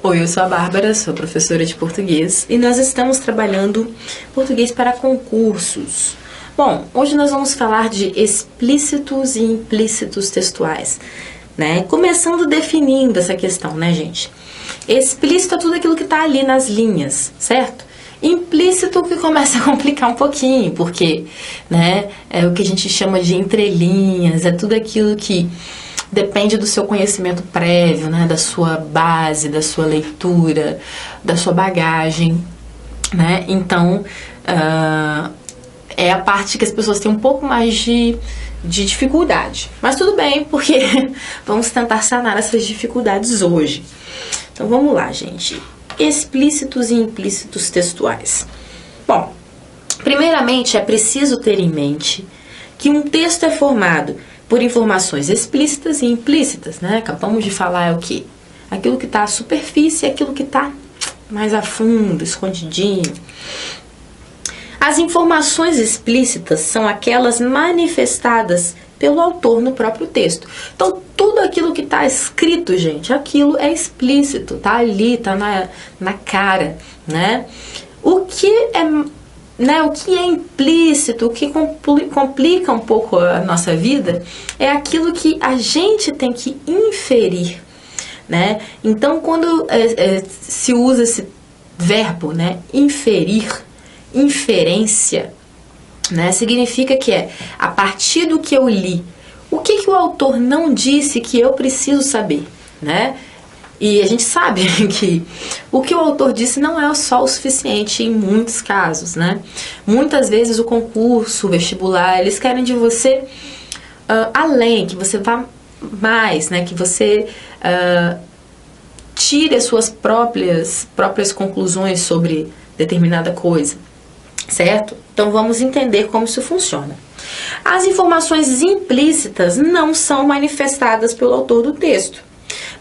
Oi, eu sou a Bárbara, sou professora de português e nós estamos trabalhando português para concursos. Bom, hoje nós vamos falar de explícitos e implícitos textuais, né? Começando definindo essa questão, né, gente? Explícito é tudo aquilo que está ali nas linhas, certo? Implícito que começa a complicar um pouquinho, porque, né, é o que a gente chama de entrelinhas, é tudo aquilo que depende do seu conhecimento prévio, né, da sua base, da sua leitura, da sua bagagem, né? Então, é a parte que as pessoas têm um pouco mais de dificuldade. Mas tudo bem, porque vamos tentar sanar essas dificuldades hoje. Então, vamos lá, gente. Explícitos e implícitos textuais. Bom, primeiramente é preciso ter em mente que um texto é formado por informações explícitas e implícitas, né? Acabamos de falar o quê? Aquilo que está à superfície e aquilo que está mais a fundo, escondidinho. As informações explícitas são aquelas manifestadas pelo autor no próprio texto. Então, tudo aquilo que está escrito, gente, aquilo é explícito, tá ali, tá na cara, né? O que é implícito, o que complica um pouco a nossa vida, é aquilo que a gente tem que inferir, né? Então, quando se usa esse verbo, né, inferir, inferência, né, significa que é a partir do que eu li, o que o autor não disse que eu preciso saber, né? E a gente sabe que o que o autor disse não é só o suficiente em muitos casos, né? Muitas vezes o concurso, o vestibular, eles querem de você além, que você vá mais, né? Que você tire as suas próprias conclusões sobre determinada coisa, certo? Então vamos entender como isso funciona. As informações implícitas não são manifestadas pelo autor do texto,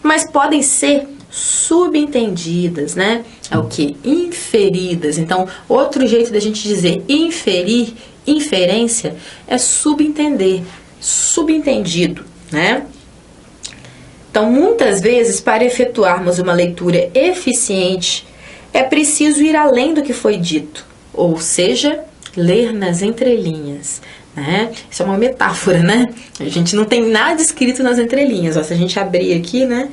mas podem ser subentendidas, né? É o que? Inferidas. Então, outro jeito da gente dizer inferir, inferência, é subentender, subentendido, né? Então, muitas vezes, para efetuarmos uma leitura eficiente, é preciso ir além do que foi dito, ou seja, ler nas entrelinhas, né? Isso é uma metáfora, né? A gente não tem nada escrito nas entrelinhas. Ó, se a gente abrir aqui, né?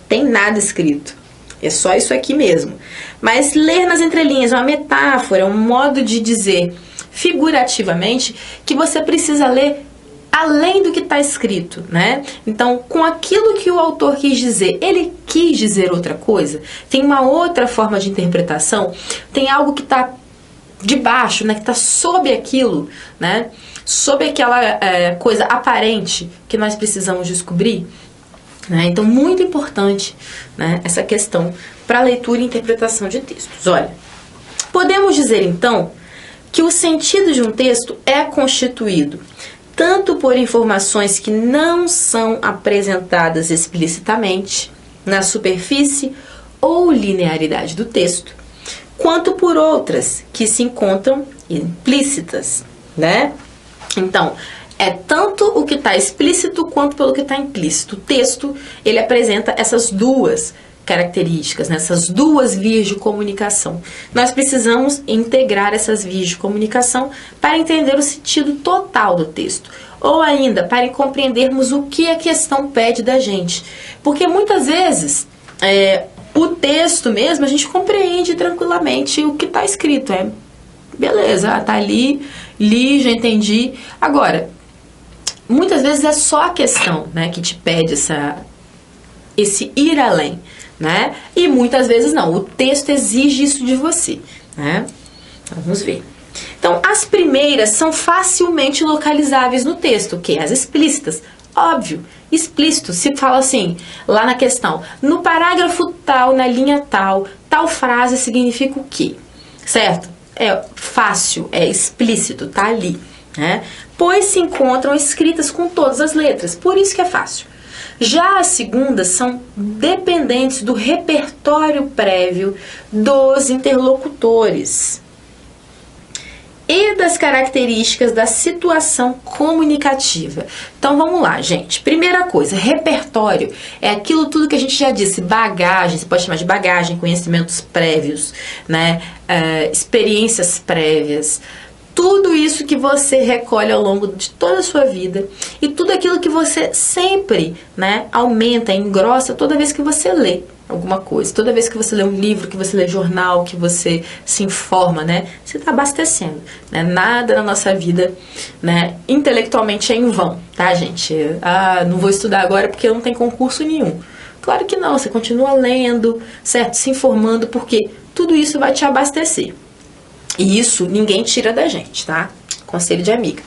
Tem nada escrito. É só isso aqui mesmo. Mas ler nas entrelinhas é uma metáfora, é um modo de dizer figurativamente que você precisa ler além do que está escrito, né? Então, com aquilo que o autor quis dizer, ele quis dizer outra coisa? Tem uma outra forma de interpretação? Tem algo que está debaixo, né? Que está sob aquilo, né? Sob aquela coisa aparente que nós precisamos descobrir, né? Então, muito importante, né, essa questão para leitura e interpretação de textos. Olha, podemos dizer então que o sentido de um texto é constituído tanto por informações que não são apresentadas explicitamente na superfície ou linearidade do texto, quanto por outras que se encontram implícitas, né? Então, é tanto o que está explícito quanto pelo que está implícito. O texto, ele apresenta essas duas características, né? Essas duas vias de comunicação. Nós precisamos integrar essas vias de comunicação para entender o sentido total do texto, ou ainda para compreendermos o que a questão pede da gente. Porque muitas vezes o texto mesmo a gente compreende tranquilamente o que está escrito. Beleza, tá ali, li, já entendi. Agora, muitas vezes é só a questão, né, que te pede esse ir além, né? E muitas vezes não, o texto exige isso de você, né? Vamos ver. Então, as primeiras são facilmente localizáveis no texto, que é as explícitas. Óbvio, explícito, se fala assim, lá na questão, no parágrafo tal, na linha tal, tal frase significa o quê? Certo? É fácil, é explícito, tá ali, né? Pois se encontram escritas com todas as letras, por isso que é fácil. Já as segundas são dependentes do repertório prévio dos interlocutores. e das características da situação comunicativa. Então vamos lá, gente. Primeira coisa, repertório é aquilo tudo que a gente já disse, bagagem, você pode chamar de bagagem, conhecimentos prévios, né? Experiências prévias. Tudo isso que você recolhe ao longo de toda a sua vida e tudo aquilo que você sempre, né, aumenta, engrossa toda vez que você lê alguma coisa. Toda vez que você lê um livro, que você lê jornal, que você se informa, né, você está abastecendo, né? Nada na nossa vida, né, intelectualmente é em vão, tá, gente? Não vou estudar agora porque não tem concurso nenhum. Claro que não, você continua lendo, certo? Se informando, porque tudo isso vai te abastecer. E isso ninguém tira da gente, tá? Conselho de amiga.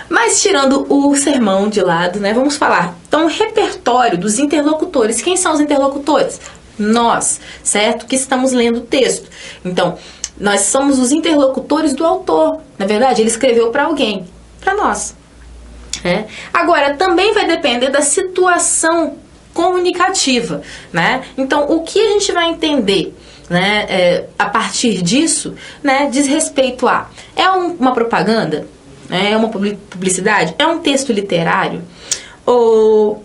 Mas tirando o sermão de lado, né? Vamos falar. Então, o repertório dos interlocutores. Quem são os interlocutores? Nós, certo? Que estamos lendo o texto. Então, nós somos os interlocutores do autor. Na verdade, ele escreveu para alguém, para nós. Né? Agora, também vai depender da situação comunicativa, né? Então, o que a gente vai entender, né, a partir disso, né, diz respeito a uma propaganda, é uma publicidade, é um texto literário, ou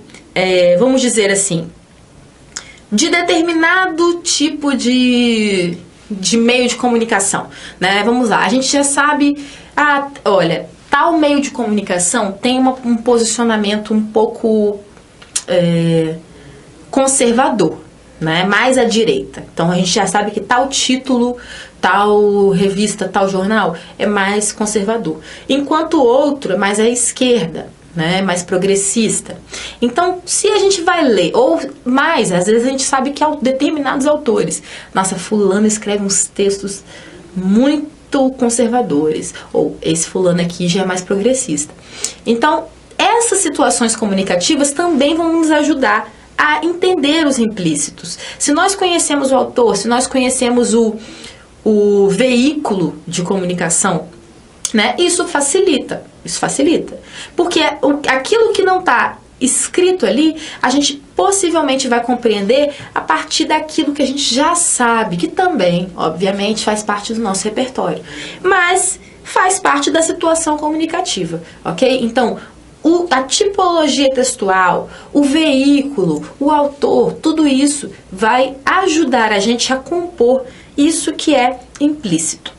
vamos dizer assim, de determinado tipo de meio de comunicação, né? Vamos lá, a gente já sabe, olha, tal meio de comunicação tem um posicionamento um pouco conservador, né? Mais à direita. Então a gente já sabe que tal título, tal revista, tal jornal é mais conservador, enquanto o outro é mais à esquerda, né? Mais progressista. Então, se a gente vai ler, ou mais, às vezes a gente sabe que determinados autores, nossa, fulano escreve uns textos muito conservadores, ou esse fulano aqui já é mais progressista. Então, essas situações comunicativas também vão nos ajudar a entender os implícitos. Se nós conhecemos o autor, se nós conhecemos o veículo de comunicação, né, isso facilita. Porque aquilo que não está escrito ali, a gente possivelmente vai compreender a partir daquilo que a gente já sabe, que também, obviamente, faz parte do nosso repertório, mas faz parte da situação comunicativa, ok? Então, a tipologia textual, o veículo, o autor, tudo isso vai ajudar a gente a compor isso que é implícito.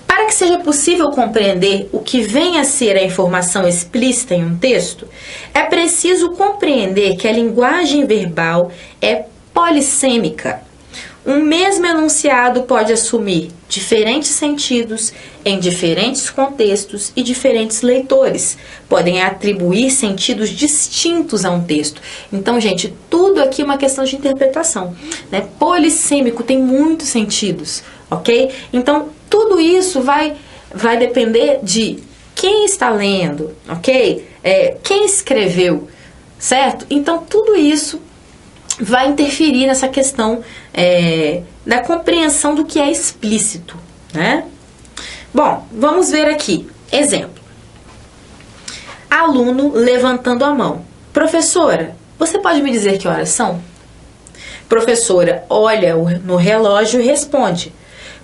Para que seja possível compreender o que vem a ser a informação explícita em um texto, é preciso compreender que a linguagem verbal é polissêmica. Um mesmo enunciado pode assumir diferentes sentidos em diferentes contextos e diferentes leitores podem atribuir sentidos distintos a um texto. Então, gente, tudo aqui é uma questão de interpretação, né? Polissêmico tem muitos sentidos, ok? Então, tudo isso vai depender de quem está lendo, ok? Quem escreveu, certo? Então, tudo isso vai interferir nessa questão da compreensão do que é explícito, né? Bom, vamos ver aqui. Exemplo. Aluno levantando a mão. Professora, você pode me dizer que horas são? Professora olha no relógio e responde.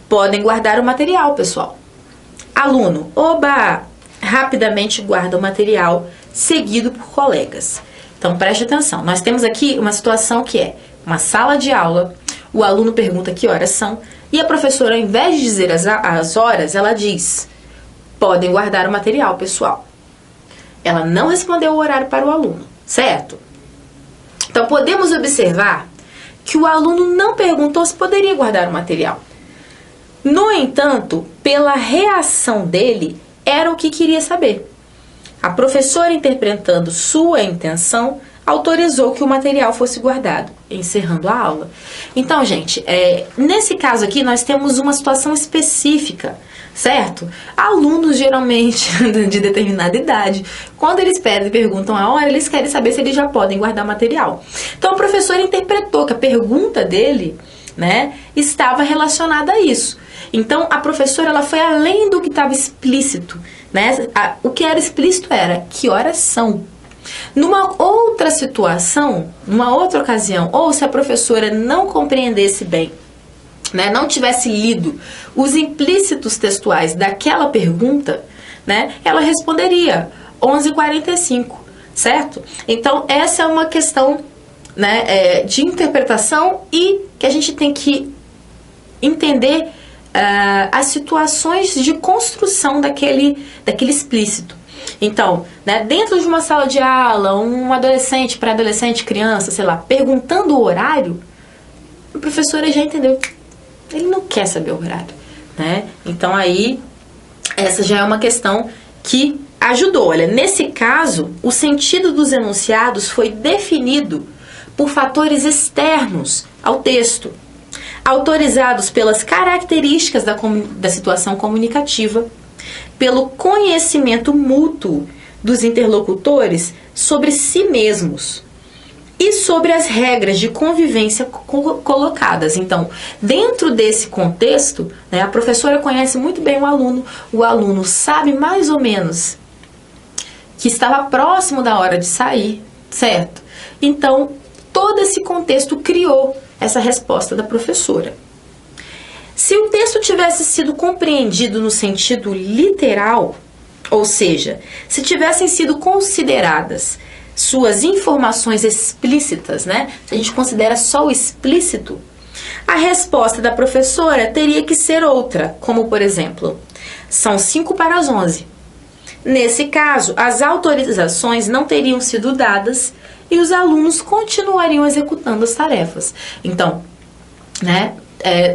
Podem guardar o material, pessoal. Aluno, oba! Rapidamente guarda o material, seguido por colegas. Então, preste atenção. Nós temos aqui uma situação que é uma sala de aula, o aluno pergunta que horas são, e a professora, ao invés de dizer as horas, ela diz, podem guardar o material, pessoal. Ela não respondeu o horário para o aluno, certo? Então, podemos observar que o aluno não perguntou se poderia guardar o material. No entanto, pela reação dele, era o que queria saber. A professora, interpretando sua intenção, autorizou que o material fosse guardado, encerrando a aula. Então, gente, nesse caso aqui, nós temos uma situação específica, certo? Alunos, geralmente, de determinada idade, quando eles pedem e perguntam a hora, eles querem saber se eles já podem guardar material. Então, a professora interpretou que a pergunta dele, né, estava relacionada a isso. Então, a professora ela foi além do que estava explícito, né? O que era explícito era que horas são. Numa outra situação, numa outra ocasião, ou se a professora não compreendesse bem né, não tivesse lido os implícitos textuais daquela pergunta, né, ela responderia 11h45, certo? Então, essa é uma questão, né, de interpretação e que a gente tem que entender as situações de construção daquele explícito. Então, né, dentro de uma sala de aula, um adolescente, pré-adolescente, criança, sei lá, perguntando o horário, a professora já entendeu. Ele não quer saber o horário, né? Então aí, essa já é uma questão que ajudou. Olha, nesse caso, o sentido dos enunciados foi definido por fatores externos ao texto, autorizados pelas características da situação comunicativa, pelo conhecimento mútuo dos interlocutores sobre si mesmos e sobre as regras de convivência colocadas. Então, dentro desse contexto, né, a professora conhece muito bem o aluno sabe mais ou menos que estava próximo da hora de sair, certo? Então, todo esse contexto criou essa resposta da professora. Se o texto tivesse sido compreendido no sentido literal, ou seja, se tivessem sido consideradas suas informações explícitas, né? Se a gente considera só o explícito, a resposta da professora teria que ser outra, como por exemplo, são 10:55. Nesse caso, as autorizações não teriam sido dadas e os alunos continuariam executando as tarefas. Então, né,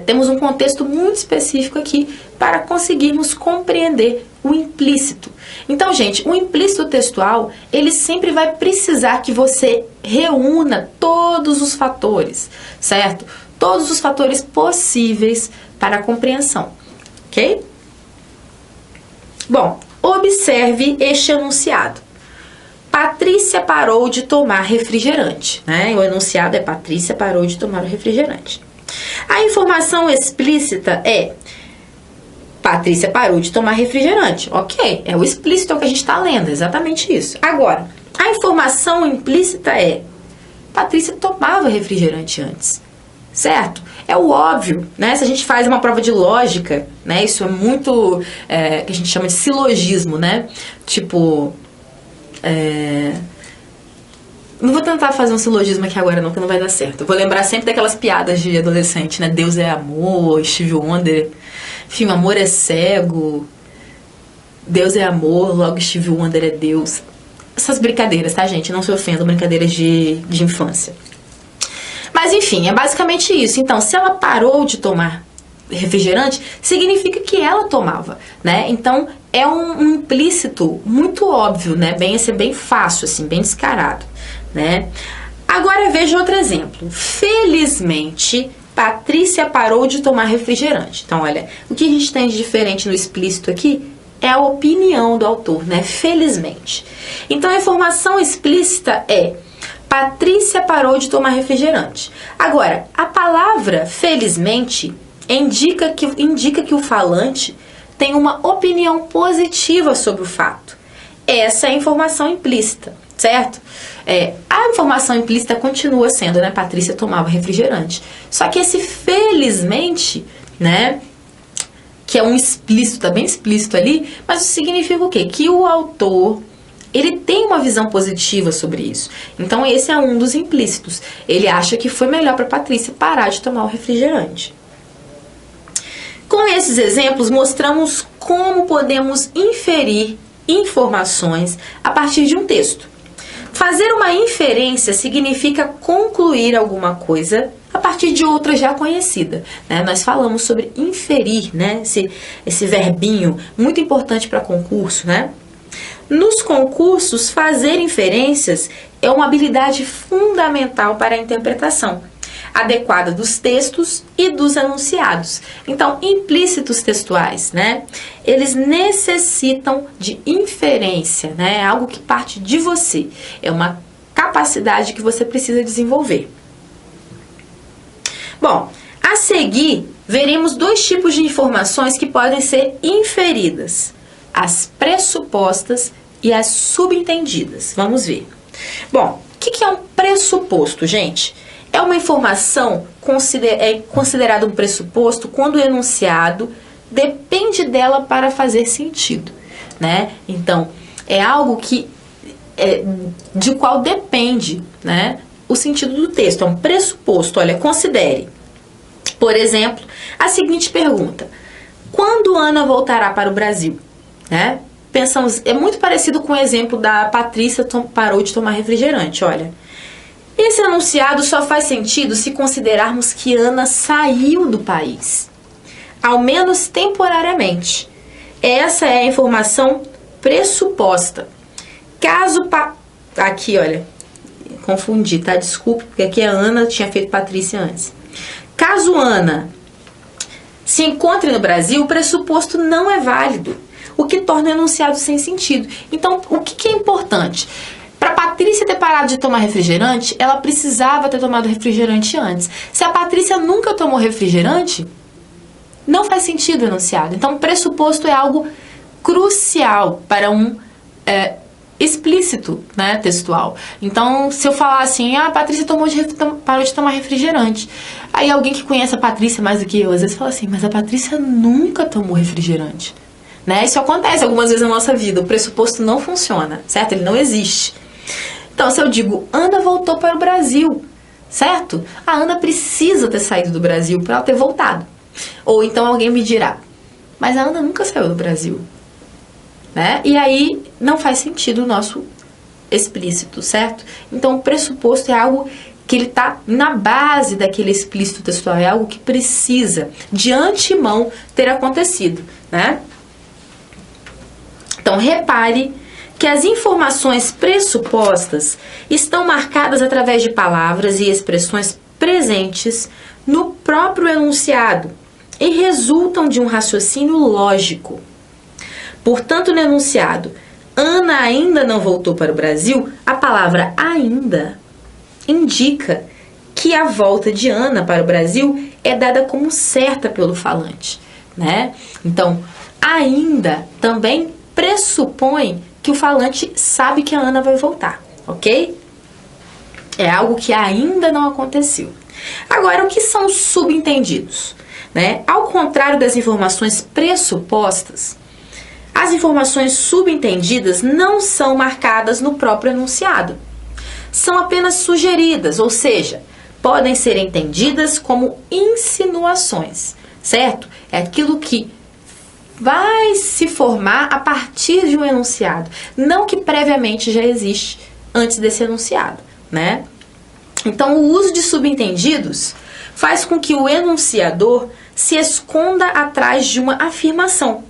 temos um contexto muito específico aqui para conseguirmos compreender o implícito. Então, gente, o implícito textual, ele sempre vai precisar que você reúna todos os fatores, certo? Todos os fatores possíveis para a compreensão, ok? Bom, observe este enunciado. Patrícia parou de tomar refrigerante, né? O enunciado é Patrícia parou de tomar o refrigerante. A informação explícita é Patrícia parou de tomar refrigerante. Ok, é o explícito, é o que a gente está lendo, exatamente isso. Agora, a informação implícita é Patrícia tomava refrigerante antes, certo? É o óbvio, né? Se a gente faz uma prova de lógica, né? Isso é muito, que a gente chama de silogismo, né? Tipo, não vou tentar fazer um silogismo aqui agora não, que não vai dar certo. Eu vou lembrar sempre daquelas piadas de adolescente, né? Deus é amor, Stevie Wonder. Enfim, o amor é cego. Deus é amor, logo Stevie Wonder é Deus. Essas brincadeiras, tá, gente? Não se ofendam, brincadeiras de infância. Mas, enfim, é basicamente isso. Então, se ela parou de tomar refrigerante, significa que ela tomava, né? Então, é um implícito muito óbvio, né? Bem fácil, assim, bem descarado, né? Agora, veja outro exemplo. Felizmente, Patrícia parou de tomar refrigerante. Então, olha, o que a gente tem de diferente no explícito aqui é a opinião do autor, né? Felizmente. Então, a informação explícita é Patrícia parou de tomar refrigerante. Agora, a palavra felizmente indica que o falante tem uma opinião positiva sobre o fato. Essa é a informação implícita, certo? A informação implícita continua sendo, né? Patrícia tomava refrigerante. Só que esse felizmente, né? Que é um explícito, tá bem explícito ali, mas isso significa o quê? Que o autor, ele tem uma visão positiva sobre isso. Então, esse é um dos implícitos. Ele acha que foi melhor para Patrícia parar de tomar o refrigerante. Com esses exemplos, mostramos como podemos inferir informações a partir de um texto. Fazer uma inferência significa concluir alguma coisa a partir de outra já conhecida, né? Nós falamos sobre inferir, né? Esse verbinho muito importante para concurso, né? Nos concursos, fazer inferências é uma habilidade fundamental para a interpretação adequada dos textos e dos enunciados. Então, implícitos textuais, né? Eles necessitam de inferência, né? É algo que parte de você. É uma capacidade que você precisa desenvolver. Bom, a seguir, veremos dois tipos de informações que podem ser inferidas: as pressupostas e as subentendidas. Vamos ver. Bom, o que é um pressuposto, gente? É uma informação considerada um pressuposto quando o enunciado depende dela para fazer sentido, né? Então, é algo que de qual depende, né, o sentido do texto. É um pressuposto. Olha, considere, por exemplo, a seguinte pergunta: quando Ana voltará para o Brasil? Né? Pensamos, é muito parecido com o exemplo da Patrícia parou de tomar refrigerante. Olha, esse enunciado só faz sentido se considerarmos que Ana saiu do país, ao menos temporariamente. Essa é a informação pressuposta. Caso aqui, olha, confundi, tá? Desculpe, porque aqui a Ana tinha feito Patrícia antes. Caso Ana se encontre no Brasil, o pressuposto não é válido, o que torna o enunciado sem sentido. Então, o que é importante? Para Patrícia ter parado de tomar refrigerante, ela precisava ter tomado refrigerante antes. Se a Patrícia nunca tomou refrigerante, não faz sentido o enunciado. Então, o pressuposto é algo crucial para um explícito, né, textual. Então, se eu falar assim, a Patrícia parou de tomar refrigerante. Aí alguém que conhece a Patrícia mais do que eu, às vezes fala assim, mas a Patrícia nunca tomou refrigerante. Né? Isso acontece algumas vezes na nossa vida. O pressuposto não funciona, certo? Ele não existe. Então, se eu digo, Ana voltou para o Brasil, certo? A Ana precisa ter saído do Brasil para ela ter voltado. Ou então alguém me dirá, mas a Ana nunca saiu do Brasil. Né? E aí não faz sentido o nosso explícito, certo? Então o pressuposto é algo que ele está na base daquele explícito textual, é algo que precisa de antemão ter acontecido, né? Então repare que as informações pressupostas estão marcadas através de palavras e expressões presentes no próprio enunciado e resultam de um raciocínio lógico. Portanto, no enunciado, Ana ainda não voltou para o Brasil, a palavra ainda indica que a volta de Ana para o Brasil é dada como certa pelo falante, né? Então, ainda também pressupõe que o falante sabe que a Ana vai voltar, ok? É algo que ainda não aconteceu. Agora, o que são os subentendidos? Né? Ao contrário das informações pressupostas, as informações subentendidas não são marcadas no próprio enunciado. São apenas sugeridas, ou seja, podem ser entendidas como insinuações, certo? É aquilo que vai se formar a partir de um enunciado, não que previamente já existe antes desse enunciado, né? Então, o uso de subentendidos faz com que o enunciador se esconda atrás de uma afirmação,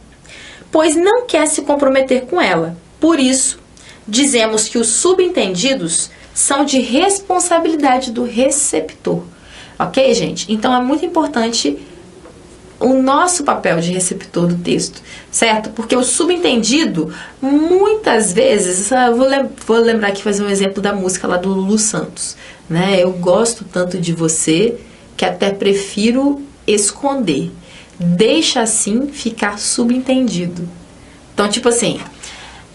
pois não quer se comprometer com ela. Por isso, dizemos que os subentendidos são de responsabilidade do receptor. Ok, gente? Então, é muito importante o nosso papel de receptor do texto, certo? Porque o subentendido, muitas vezes, vou lembrar aqui, fazer um exemplo da música lá do Lulu Santos, né? Eu gosto tanto de você que até prefiro esconder. Deixa assim ficar subentendido. Então, tipo assim,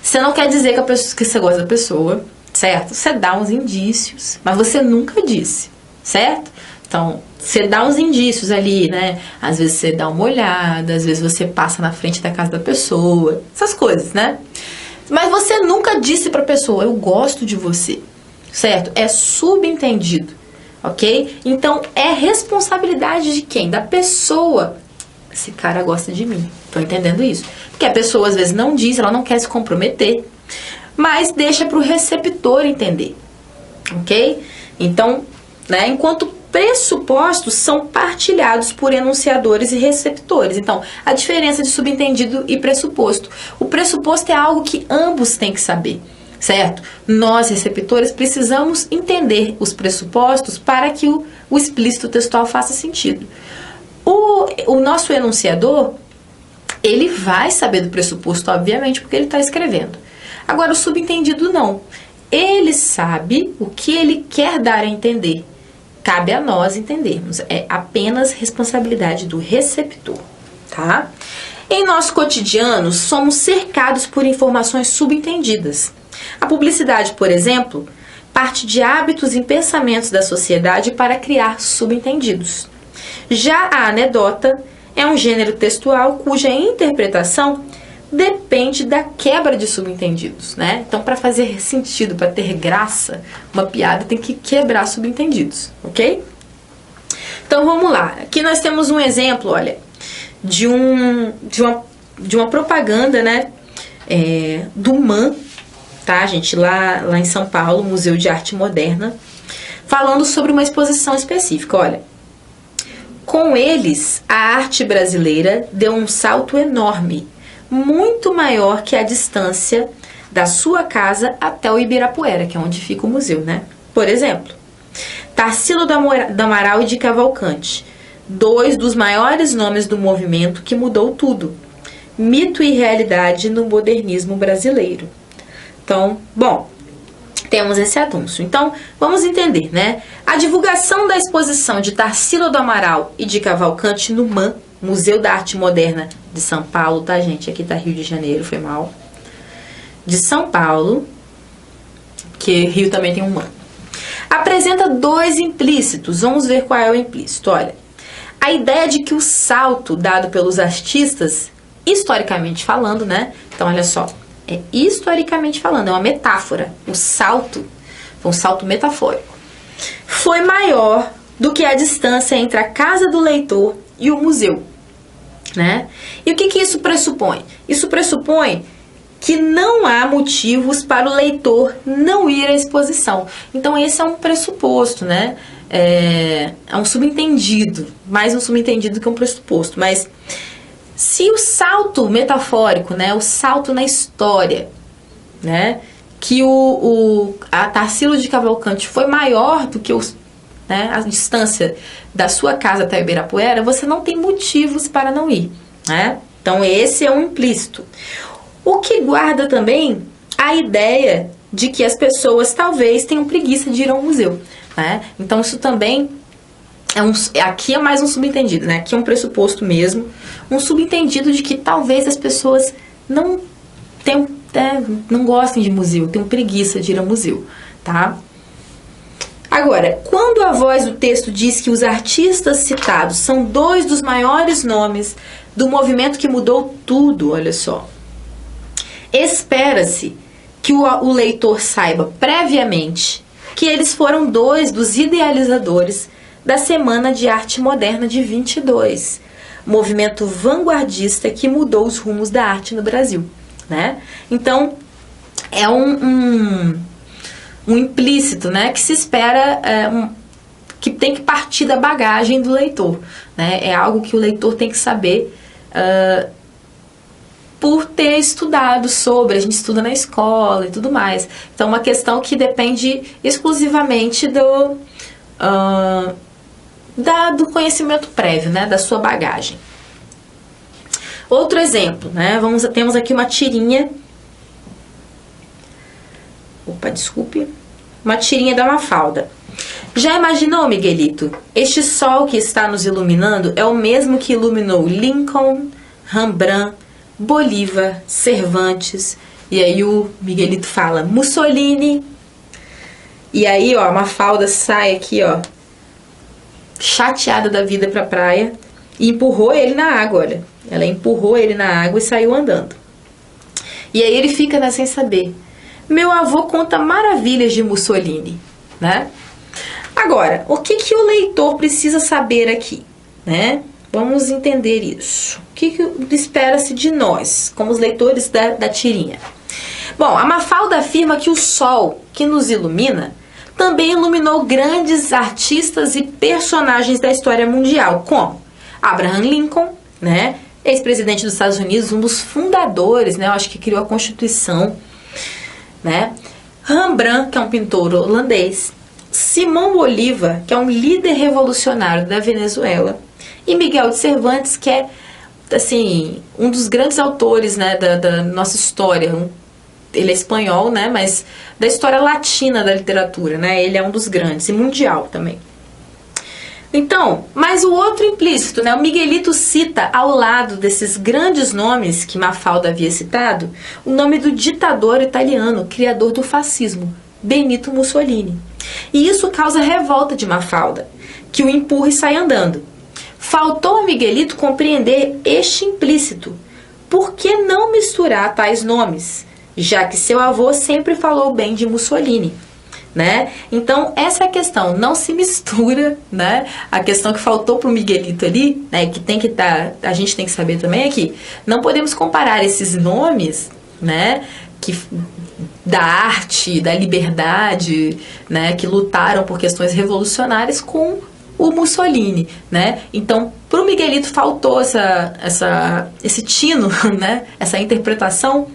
você não quer dizer que você gosta da pessoa, certo? Você dá uns indícios, mas você nunca disse, certo? Então, você dá uns indícios ali, né? Às vezes você dá uma olhada, às vezes você passa na frente da casa da pessoa, essas coisas, né? Mas você nunca disse pra pessoa, eu gosto de você, certo? É subentendido, ok? Então, é responsabilidade de quem? Da pessoa. Esse cara gosta de mim. Tô entendendo isso? Porque a pessoa às vezes não diz, ela não quer se comprometer, mas deixa pro receptor entender, ok? Então, né, enquanto pressupostos são partilhados por enunciadores e receptores. Então, a diferença de subentendido e pressuposto. O pressuposto é algo que ambos têm que saber, certo? Nós, receptores, precisamos entender os pressupostos para que o explícito textual faça sentido. O nosso enunciador, ele vai saber do pressuposto, obviamente, porque ele está escrevendo. Agora, o subentendido não. Ele sabe o que ele quer dar a entender. Cabe a nós entendermos. É apenas responsabilidade do receptor, tá? Em nosso cotidiano, somos cercados por informações subentendidas. A publicidade, por exemplo, parte de hábitos e pensamentos da sociedade para criar subentendidos. Já a anedota é um gênero textual cuja interpretação depende da quebra de subentendidos, né? Então, para fazer sentido, para ter graça, uma piada tem que quebrar subentendidos, ok? Então, vamos lá. Aqui nós temos um exemplo, olha, de uma propaganda, né? Do MAN, tá, gente? Lá em São Paulo, Museu de Arte Moderna, falando sobre uma exposição específica, olha. Com eles, a arte brasileira deu um salto enorme, muito maior que a distância da sua casa até o Ibirapuera, que é onde fica o museu, né? Por exemplo, Tarsila do Amaral e de Cavalcante, dois dos maiores nomes do movimento que mudou tudo, mito e realidade no modernismo brasileiro. Então, bom, temos esse anúncio. Então, vamos entender, né? A divulgação da exposição de Tarsila do Amaral e de Cavalcante no MAN, Museu da Arte Moderna de São Paulo, tá, gente? Aqui tá Rio de Janeiro, foi mal. De São Paulo, que Rio também tem um MAN. Apresenta dois implícitos. Vamos ver qual é o implícito. Olha, a ideia de que o salto dado pelos artistas, historicamente falando, né? Então, olha só. Historicamente falando, é uma metáfora. O salto, foi um salto metafórico, foi maior do que a distância entre a casa do leitor e o museu, né? E o que isso pressupõe? Isso pressupõe que não há motivos para o leitor não ir à exposição. Então esse é um pressuposto, né? É um subentendido, mais um subentendido que um pressuposto, mas se o salto metafórico, né, o salto na história, né, que a Tarsila de Cavalcante foi maior do que a distância da sua casa até Ibirapuera, você não tem motivos para não ir, né? Então esse é um implícito. O que guarda também a ideia de que as pessoas talvez tenham preguiça de ir ao museu, né? Então isso também aqui é mais um subentendido, né? Aqui é um pressuposto mesmo, um subentendido de que talvez as pessoas não gostem de museu, tenham preguiça de ir ao museu, tá? Agora, quando a voz do texto diz que os artistas citados são dois dos maiores nomes do movimento que mudou tudo, olha só, espera-se que o leitor saiba previamente que eles foram dois dos idealizadores da Semana de Arte Moderna de 22, movimento vanguardista que mudou os rumos da arte no Brasil, né? Então, é um implícito, né, que se espera, que tem que partir da bagagem do leitor, né? É algo que o leitor tem que saber por ter estudado sobre, a gente estuda na escola e tudo mais. Então, uma questão que depende exclusivamente do conhecimento prévio, né, da sua bagagem. Outro exemplo, né, temos aqui uma tirinha. Uma tirinha da Mafalda. Já imaginou, Miguelito? Este sol que está nos iluminando é o mesmo que iluminou Lincoln, Rembrandt, Bolívar, Cervantes. E aí o Miguelito fala Mussolini. E aí, ó, a Mafalda sai aqui, ó, chateada da vida pra praia e empurrou ele na água, olha. Ela empurrou ele na água e saiu andando. E aí ele fica, né, sem saber. Meu avô conta maravilhas de Mussolini, né? Agora, o que o leitor precisa saber aqui, né? Vamos entender isso. O que espera-se de nós, como os leitores da tirinha? Bom, a Mafalda afirma que o sol que nos ilumina também iluminou grandes artistas e personagens da história mundial, como Abraham Lincoln, né, ex-presidente dos Estados Unidos, um dos fundadores, né, eu acho que criou a Constituição, né, Rembrandt, que é um pintor holandês, Simão Bolívar, que é um líder revolucionário da Venezuela, e Miguel de Cervantes, que é, assim, um dos grandes autores, né, da nossa história. Ele é espanhol, né, mas da história latina da literatura, né, ele é um dos grandes, e mundial também. Então, mas o outro implícito, né, o Miguelito cita ao lado desses grandes nomes que Mafalda havia citado, o nome do ditador italiano, criador do fascismo, Benito Mussolini. E isso causa revolta de Mafalda, que o empurra e sai andando. Faltou a Miguelito compreender este implícito. Por que não misturar tais nomes, já que seu avô sempre falou bem de Mussolini? Né? Então, essa é a questão, não se mistura, né? A questão que faltou para o Miguelito ali, né? Que tem que estar, a gente tem que saber também é que não podemos comparar esses nomes, né? Da arte, da liberdade, né? Que lutaram por questões revolucionárias com o Mussolini, né? Então, para o Miguelito faltou esse tino, né? Essa interpretação.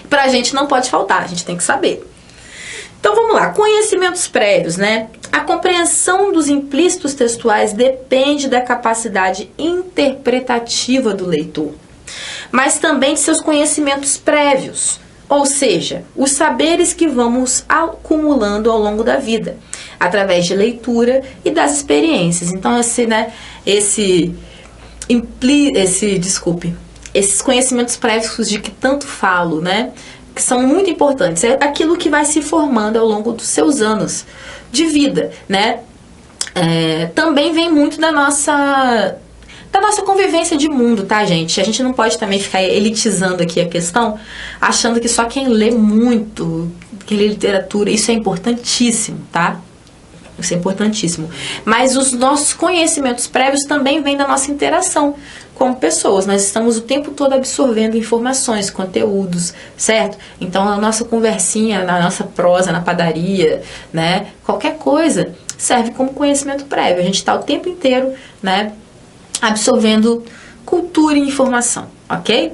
Para a gente não pode faltar, a gente tem que saber. Então vamos lá, conhecimentos prévios, né? A compreensão dos implícitos textuais depende da capacidade interpretativa do leitor, mas também de seus conhecimentos prévios, ou seja, os saberes que vamos acumulando ao longo da vida, através de leitura e das experiências. Então esses conhecimentos prévios de que tanto falo, né? Que são muito importantes, é aquilo que vai se formando ao longo dos seus anos de vida, né? Também vem muito da nossa convivência de mundo, tá, gente? A gente não pode também ficar elitizando aqui a questão, achando que só quem lê muito, quem lê literatura, isso é importantíssimo, tá? Isso é importantíssimo. Mas os nossos conhecimentos prévios também vêm da nossa interação como pessoas. Nós estamos o tempo todo absorvendo informações, conteúdos, certo? Então, a nossa conversinha, na nossa prosa, na padaria, né? Qualquer coisa serve como conhecimento prévio. A gente está o tempo inteiro, né? Absorvendo cultura e informação, ok?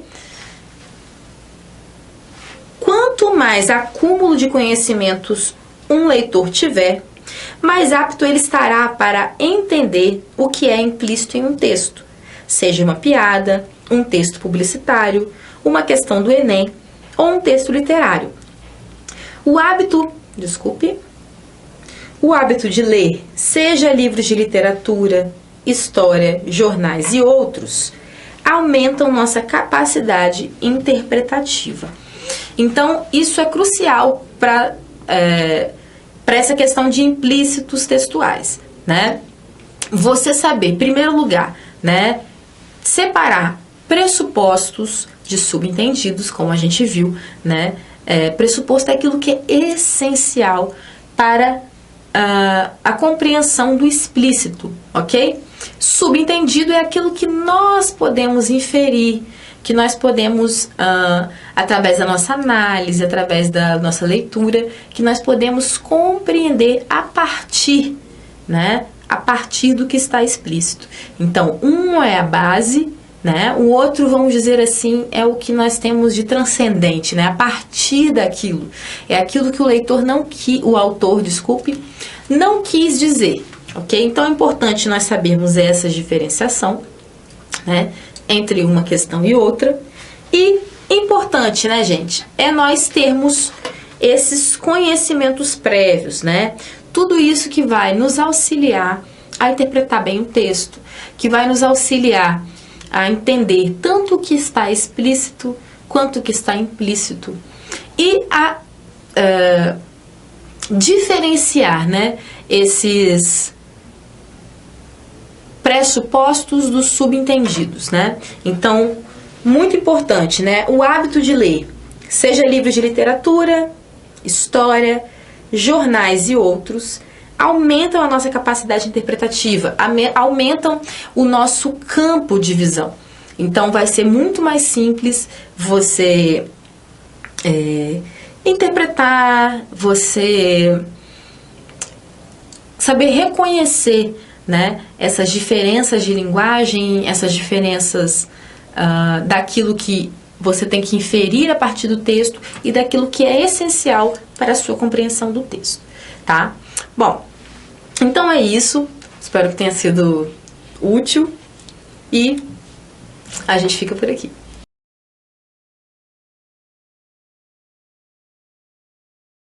Quanto mais acúmulo de conhecimentos um leitor tiver, mais apto ele estará para entender o que é implícito em um texto, seja uma piada, um texto publicitário, uma questão do Enem ou um texto literário. O hábito de ler, seja livros de literatura, história, jornais e outros, aumentam nossa capacidade interpretativa. Então, isso é crucial para essa questão de implícitos textuais, né? Você saber, em primeiro lugar, né, separar pressupostos de subentendidos, como a gente viu, né? Pressuposto é aquilo que é essencial para a compreensão do explícito, ok? Subentendido é aquilo que nós podemos inferir, que nós podemos, através da nossa análise, através da nossa leitura, que nós podemos compreender a partir, né? A partir do que está explícito. Então, um é a base, né? O outro, vamos dizer assim, é o que nós temos de transcendente, né? A partir daquilo. É aquilo que o autor não quis dizer, ok? Então, é importante nós sabermos essa diferenciação, né? Entre uma questão e outra. E importante, né, gente, é nós termos esses conhecimentos prévios, né? Tudo isso que vai nos auxiliar a interpretar bem o texto, que vai nos auxiliar a entender tanto o que está explícito quanto o que está implícito e a diferenciar, né, esses pressupostos dos subentendidos, né? Então, muito importante, né? O hábito de ler, seja livros de literatura, história, jornais e outros, aumentam a nossa capacidade interpretativa, aumentam o nosso campo de visão. Então, vai ser muito mais simples você interpretar, você saber reconhecer, né, essas diferenças de linguagem, essas diferenças daquilo que você tem que inferir a partir do texto e daquilo que é essencial para a sua compreensão do texto, tá? Bom, então é isso. Espero que tenha sido útil e a gente fica por aqui.